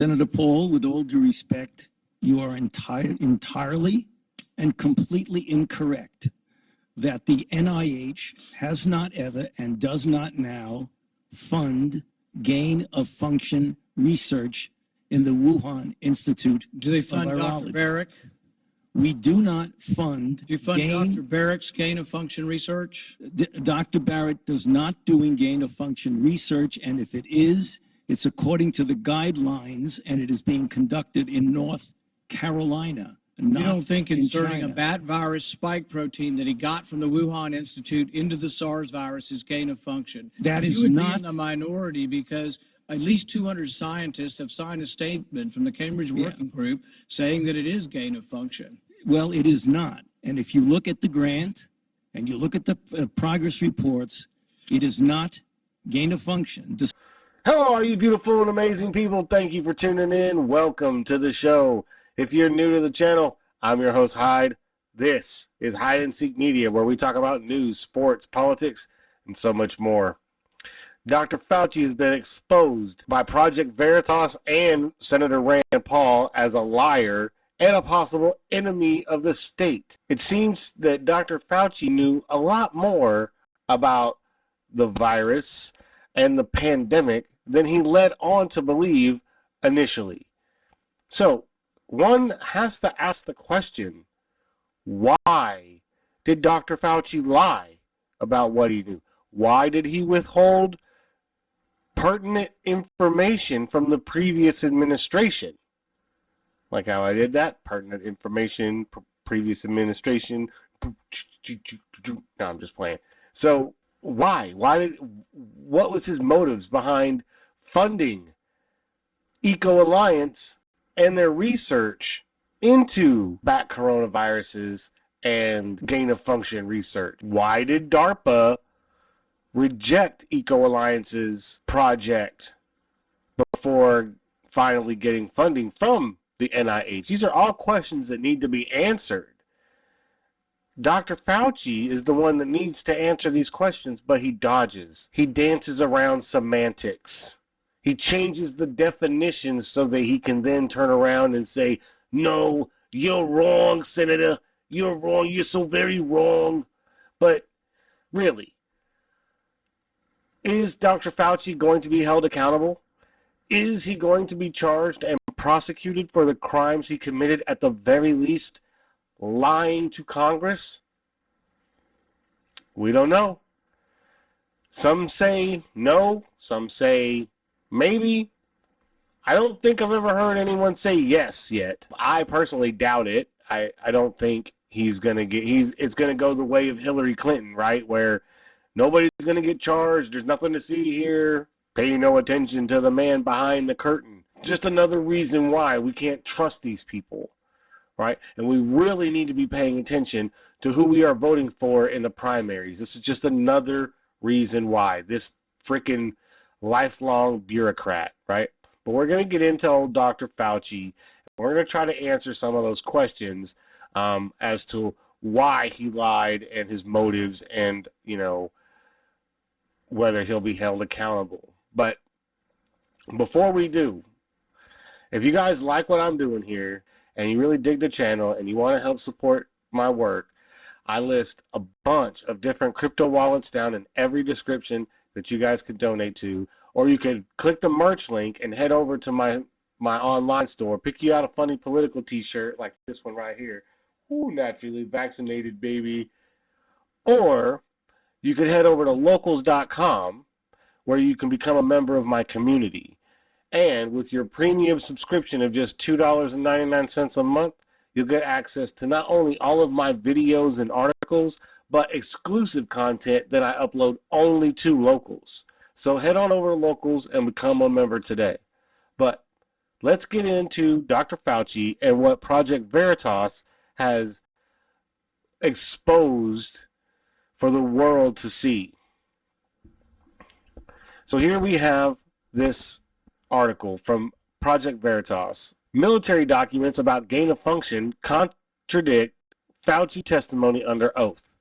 Senator Paul, with all due respect, you are entirely and completely incorrect that the NIH has not ever and does not now fund gain-of-function research in the Wuhan Institute of Virology. Do they fund Dr. Barrick? We do not fund. Do you fund Dr. Barrick's gain-of-function research? Dr. Barrett does not doing gain-of-function research, and if it is, it's according to the guidelines, and it is being conducted in North Carolina. You don't think inserting China. a bat virus spike protein that he got from the Wuhan Institute into the SARS virus is gain of function? That is you would not be in the minority, because at least 200 scientists have signed a statement from the Cambridge Working Group saying that it is gain of function. Well, it is not. And if you look at the grant and you look at the progress reports, it is not gain of function. Hello, all you beautiful and amazing people. Thank you for tuning in. Welcome to the show. If you're new to the channel, I'm your host, Hyde. This is Hide and Seek Media, where we talk about news, sports, politics, and so much more. Dr. Fauci has been exposed by Project Veritas and Senator Rand Paul as a liar and a possible enemy of the state. It seems that Dr. Fauci knew a lot more about the virus and the pandemic than he led on to believe initially. So, one has to ask the question, why did Dr. Fauci lie about what he knew? Why did he withhold pertinent information from the previous administration? Like how I did that, pertinent information, previous administration. No, I'm just playing. So why? What was his motives behind funding Eco Alliance and their research into bat coronaviruses and gain-of-function research? Why did DARPA reject Eco Alliance's project before finally getting funding from the NIH? These are all questions that need to be answered. Dr. Fauci is the one that needs to answer these questions, but he dodges. He dances around semantics. He changes the definitions so that he can then turn around and say, no, you're wrong, Senator. You're wrong. You're so very wrong. But really, is Dr. Fauci going to be held accountable? Is he going to be charged and prosecuted for the crimes he committed, at the very least, lying to Congress? We don't know. Some say no. Some say maybe. I don't think I've ever heard anyone say yes yet. I personally doubt it. I don't think he's going to get, it's going to go the way of Hillary Clinton, right? Where nobody's going to get charged. There's nothing to see here. Pay no attention to the man behind the curtain. Just another reason why we can't trust these people, right? And we really need to be paying attention to who we are voting for in the primaries. This is just another reason why. This freaking lifelong bureaucrat, right? But we're going to get into old Dr. Fauci. We're going to try to answer some of those questions as to why he lied and his motives, and, you know, whether he'll be held accountable. But before we do, if you guys like what I'm doing here and you really dig the channel and you want to help support my work, I list a bunch of different crypto wallets down in every description that you guys could donate to, or you could click the merch link and head over to my online store, pick you out a funny political t-shirt like this one right here. Ooh, naturally vaccinated, baby. Or you could head over to locals.com, where you can become a member of my community. And with your premium subscription of just $2.99 a month, you'll get access to not only all of my videos and articles, but exclusive content that I upload only to Locals. So head on over to Locals and become a member today. But let's get into Dr. Fauci and what Project Veritas has exposed for the world to see. So here we have this article from Project Veritas. Military documents about gain of function contradict Fauci testimony under oath.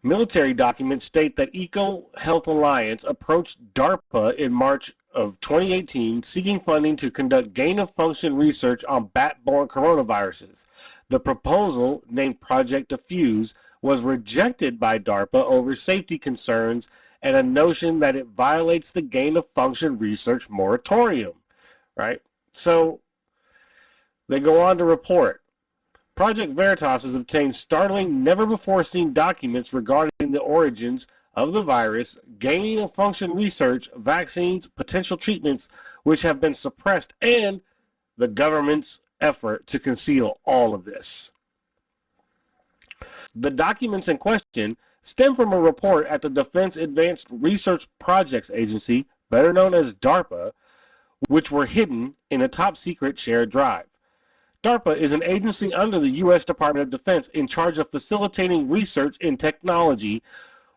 Military documents state that EcoHealth Alliance approached DARPA in March of 2018 seeking funding to conduct gain-of-function research on bat-borne coronaviruses. The proposal, named Project Diffuse, was rejected by DARPA over safety concerns and a notion that it violates the gain-of-function research moratorium. Right? So they go on to report, Project Veritas has obtained startling, never-before-seen documents regarding the origins of the virus, gain-of-function research, vaccines, potential treatments which have been suppressed, and the government's effort to conceal all of this. The documents in question stem from a report at the Defense Advanced Research Projects Agency, better known as DARPA, which were hidden in a top-secret shared drive. DARPA is an agency under the U.S. Department of Defense in charge of facilitating research in technology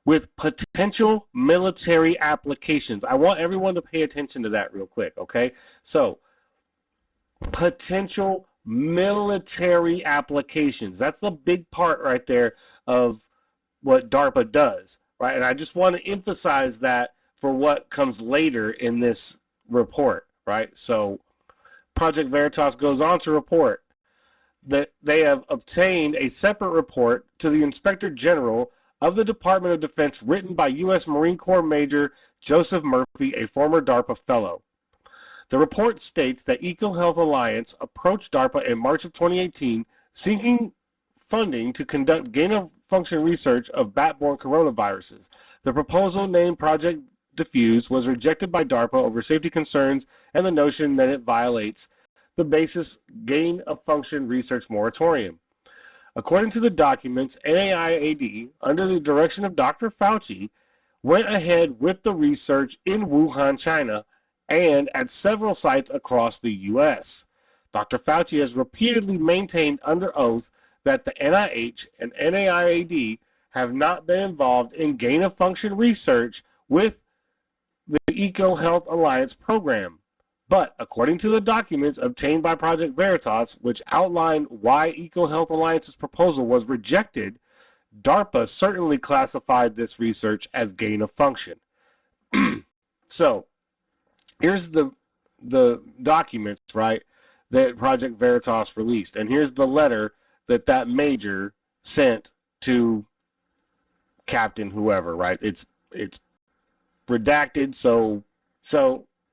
with potential military applications. I want everyone to pay attention to that real quick, okay? So, potential military applications. That's the big part right there of what DARPA does, right? And I just want to emphasize that for what comes later in this report, right? So, Project Veritas goes on to report that they have obtained a separate report to the Inspector General of the Department of Defense written by U.S. Marine Corps Major Joseph Murphy, a former DARPA fellow. The report states that EcoHealth Alliance approached DARPA in March of 2018 seeking funding to conduct gain-of-function research of bat-borne coronaviruses. The proposal, named Project Diffuse, was rejected by DARPA over safety concerns and the notion that it violates the basis gain-of-function research moratorium. According to the documents, NIAID, under the direction of Dr. Fauci, went ahead with the research in Wuhan, China, and at several sites across the U.S. Dr. Fauci has repeatedly maintained under oath that the NIH and NIAID have not been involved in gain-of-function research with the EcoHealth Alliance program. But according to the documents obtained by Project Veritas, which outline why EcoHealth Alliance's proposal was rejected, DARPA certainly classified this research as gain-of-function. So, here's the documents, right, that Project Veritas released. And here's the letter that major sent to Captain whoever, right? It's redacted, so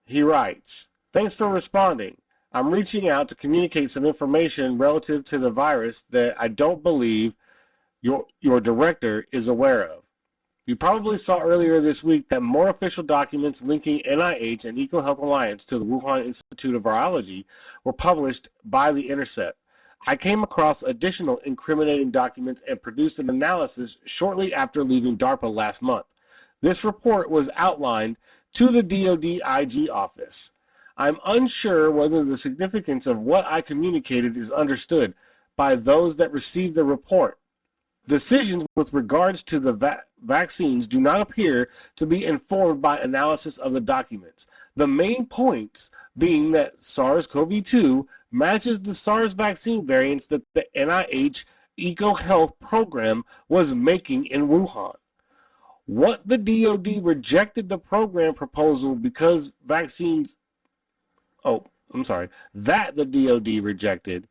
he writes, "Thanks for responding. I'm reaching out to communicate some information relative to the virus that I don't believe your director is aware of. You probably saw earlier this week that more official documents linking NIH and EcoHealth Alliance to the Wuhan Institute of Virology were published by The Intercept. I came across additional incriminating documents and produced an analysis shortly after leaving DARPA last month. This report was outlined to the DoD IG office. I'm unsure whether the significance of what I communicated is understood by those that received the report. Decisions with regards to the vaccines do not appear to be informed by analysis of the documents. The main points being that SARS-CoV-2 matches the SARS vaccine variants that the NIH EcoHealth program was making in Wuhan. What the DoD rejected the program proposal because vaccines, that the DoD rejected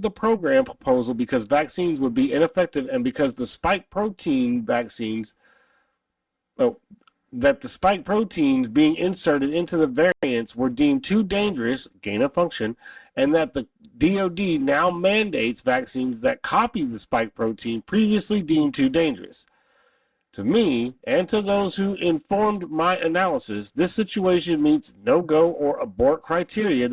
the program proposal because vaccines would be ineffective and because the spike protein vaccines, that the spike proteins being inserted into the variants were deemed too dangerous, gain of function, and that the DoD now mandates vaccines that copy the spike protein previously deemed too dangerous. To me, and to those who informed my analysis, this situation meets no-go or abort criteria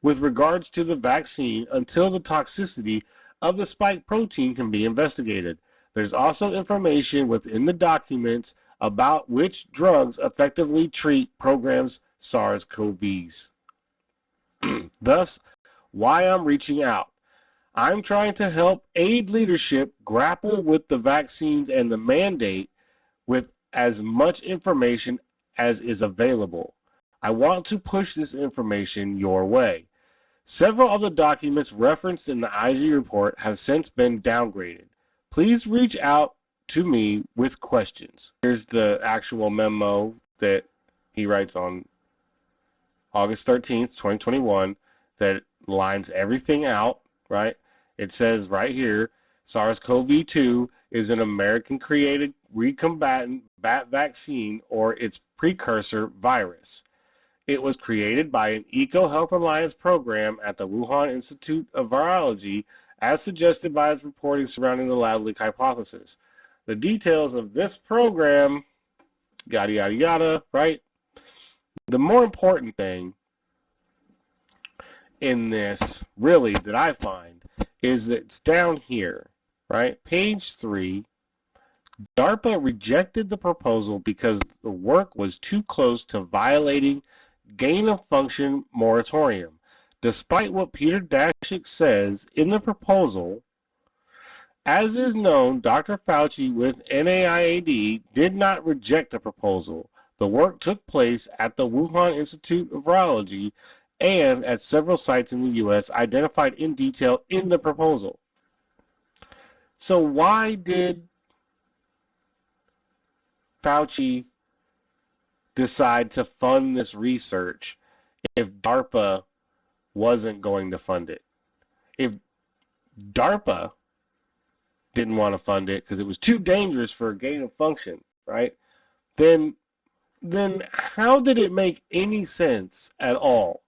with regards to the vaccine until the toxicity of the spike protein can be investigated. There's also information within the documents about which drugs effectively treat programs SARS-CoVs. Thus, why I'm reaching out. I'm trying to help aid leadership grapple with the vaccines and the mandate with as much information as is available. I want to push this information your way. Several of the documents referenced in the IG report have since been downgraded. Please reach out to me with questions. Here's the actual memo that he writes on August 13th, 2021, that lines everything out, right? It says right here, SARS-CoV-2 is an American-created recombinant bat vaccine or its precursor virus. It was created by an EcoHealth Alliance program at the Wuhan Institute of Virology, as suggested by its reporting surrounding the lab leak hypothesis. The details of this program, yada, yada, yada, right? The more important thing in this, really, that I find, is that it's down here, right? Page 3. DARPA rejected the proposal because the work was too close to violating gain-of-function moratorium. Despite what Peter Daszak says in the proposal, as is known, Dr. Fauci with NIAID did not reject the proposal. The work took place at the Wuhan Institute of Virology and at several sites in the U.S. identified in detail in the proposal. So why did Fauci decide to fund this research if DARPA wasn't going to fund it? If DARPA didn't want to fund it because it was too dangerous for a gain of function, right? Then how did it make any sense at all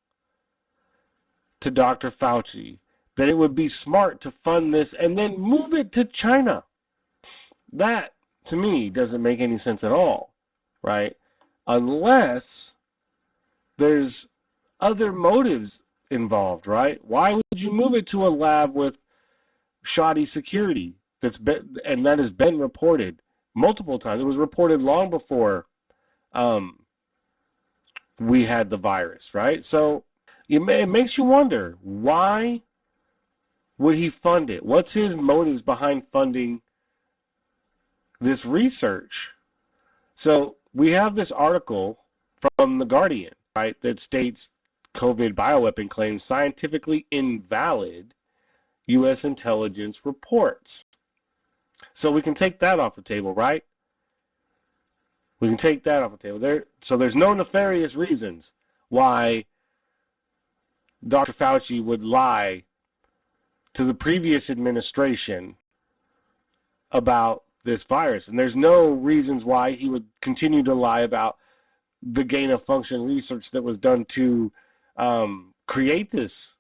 to Dr. Fauci that it would be smart to fund this and then move it to China? That, to me, doesn't make any sense at all, right? Unless there's other motives involved, right? Why would you move it to a lab with shoddy security that has been reported multiple times? It was reported long before we had the virus, right? So it makes you wonder, why would he fund it? What's his motives behind funding this research? So we have this article from The Guardian, right, that states COVID bioweapon claims scientifically invalid, U.S. intelligence reports. So we can take that off the table, right? We can take that off the table. So there's no nefarious reasons why Dr. Fauci would lie to the previous administration about this virus. And there's no reasons why he would continue to lie about the gain of function research that was done to create this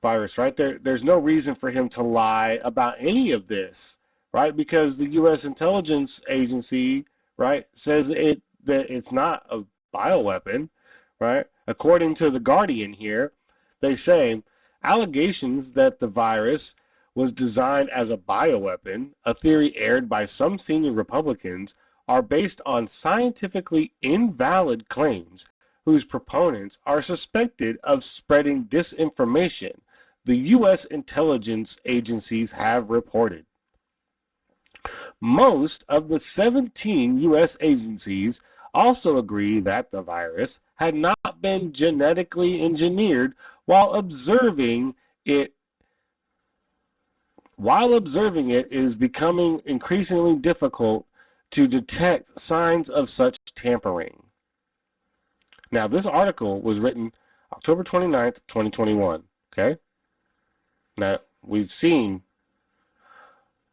virus, right? There's no reason for him to lie about any of this, right? Because the U.S. intelligence agency, right, says that it's not a bioweapon, right? According to The Guardian here, they say allegations that the virus was designed as a bioweapon, a theory aired by some senior Republicans, are based on scientifically invalid claims whose proponents are suspected of spreading disinformation, the U.S. intelligence agencies have reported. Most of the 17 U.S. agencies also agree that the virus had not been genetically engineered while observing it is becoming increasingly difficult to detect signs of such tampering. Now, this article was written October 29th, 2021, okay? Now, we've seen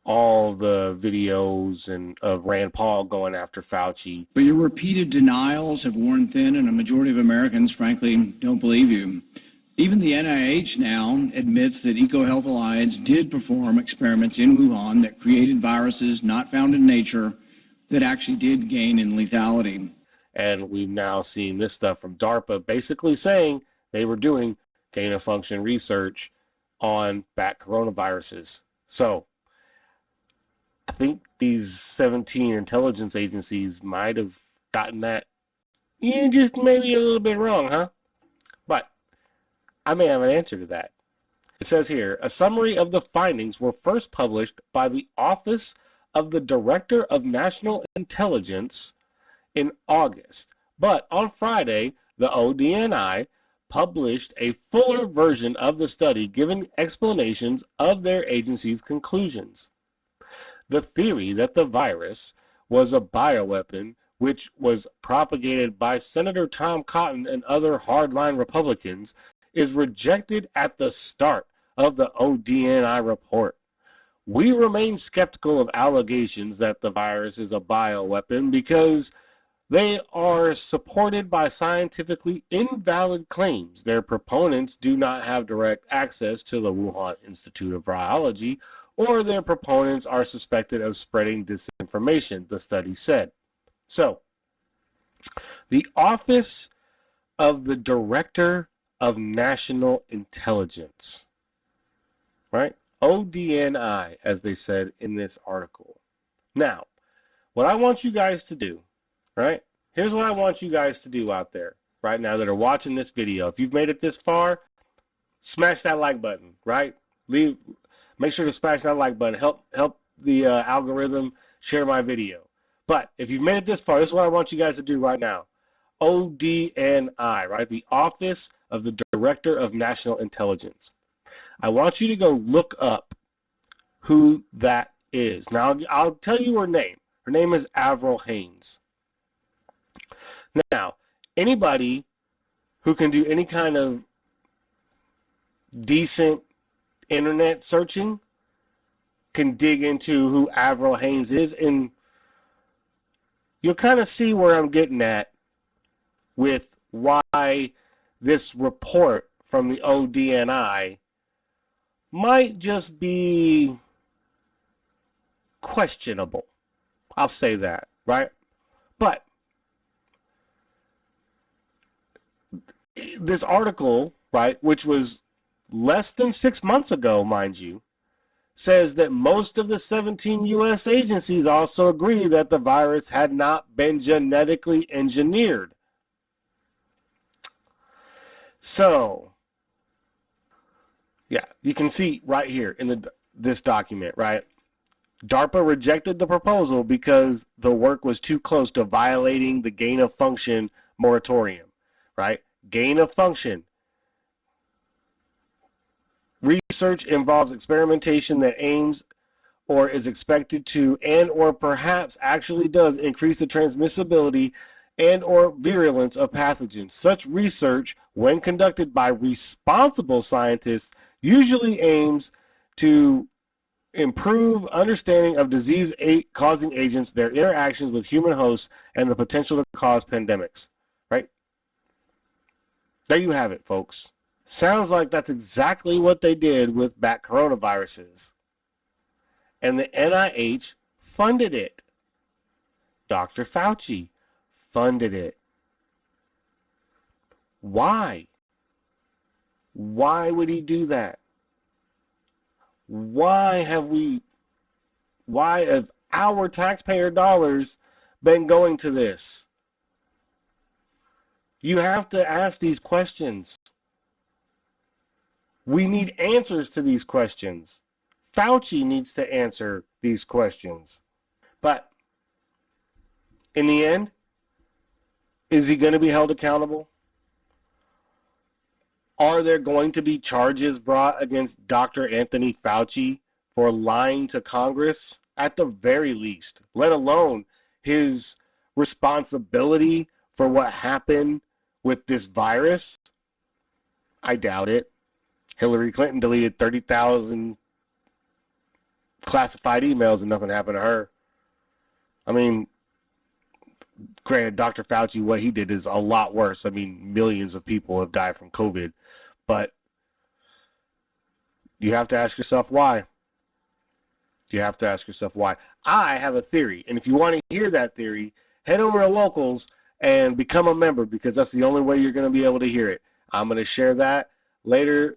all the videos of Rand Paul going after Fauci. But your repeated denials have worn thin, and a majority of Americans, frankly, don't believe you. Even the NIH now admits that EcoHealth Alliance did perform experiments in Wuhan that created viruses not found in nature that actually did gain in lethality. And we've now seen this stuff from DARPA basically saying they were doing gain-of-function research on bat coronaviruses. So I think these 17 intelligence agencies might have gotten that just maybe a little bit wrong, huh? But I may have an answer to that. It says here, a summary of the findings were first published by the Office of the Director of National Intelligence in August. But on Friday, the ODNI published a fuller version of the study giving explanations of their agency's conclusions. The theory that the virus was a bioweapon, which was propagated by Senator Tom Cotton and other hardline Republicans, is rejected at the start of the ODNI report. We remain skeptical of allegations that the virus is a bioweapon because they are supported by scientifically invalid claims. Their proponents do not have direct access to the Wuhan Institute of Virology, or their proponents are suspected of spreading disinformation, the study said. So, the Office of the Director of National Intelligence, right? ODNI, as they said in this article. Now, what I want you guys to do, right? Here's what I want you guys to do out there right now that are watching this video. If you've made it this far, smash that like button, right? Make sure to smash that like button. Help the algorithm share my video. But if you've made it this far, this is what I want you guys to do right now. ODNI, right? The Office of the Director of National Intelligence. I want you to go look up who that is. Now, I'll tell you her name. Her name is Avril Haines. Now, anybody who can do any kind of decent internet searching can dig into who Avril Haines is, and you'll kind of see where I'm getting at with why this report from the ODNI might just be questionable. I'll say that, right? But this article, right, which was less than 6 months ago, mind you, says that most of the 17 U.S. agencies also agree that the virus had not been genetically engineered. So, yeah, you can see right here in this document, right? DARPA rejected the proposal because the work was too close to violating the gain of function moratorium, right? Gain of function. Research involves experimentation that aims or is expected to and or perhaps actually does increase the transmissibility and or virulence of pathogens. Such research, when conducted by responsible scientists, usually aims to improve understanding of disease-causing agents, their interactions with human hosts, and the potential to cause pandemics. Right? There you have it, folks. Sounds like that's exactly what they did with bat coronaviruses. And the NIH funded it. Dr. Fauci funded it. Why? Why would he do that? Why have our taxpayer dollars been going to this? You have to ask these questions. We need answers to these questions. Fauci needs to answer these questions. But in the end, is he going to be held accountable? Are there going to be charges brought against Dr. Anthony Fauci for lying to Congress? At the very least, let alone his responsibility for what happened with this virus? I doubt it. Hillary Clinton deleted 30,000 classified emails and nothing happened to her. I mean, granted, Dr. Fauci, what he did is a lot worse. I mean, millions of people have died from COVID. But you have to ask yourself why. You have to ask yourself why. I have a theory. And if you want to hear that theory, head over to Locals and become a member, because that's the only way you're going to be able to hear it. I'm going to share that later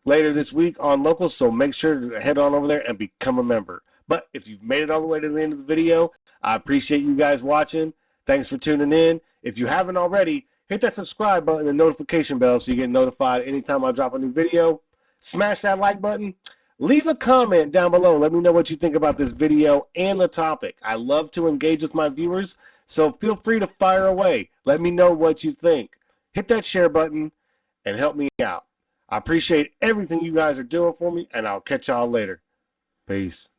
this week on Locals, so make sure to head on over there and become a member. But if you've made it all the way to the end of the video, I appreciate you guys watching. Thanks for tuning in. If you haven't already, hit that subscribe button and notification bell so you get notified anytime I drop a new video. Smash that like button. Leave a comment down below. Let me know what you think about this video and the topic. I love to engage with my viewers, so feel free to fire away. Let me know what you think. Hit that share button and help me out. I appreciate everything you guys are doing for me, and I'll catch y'all later. Peace.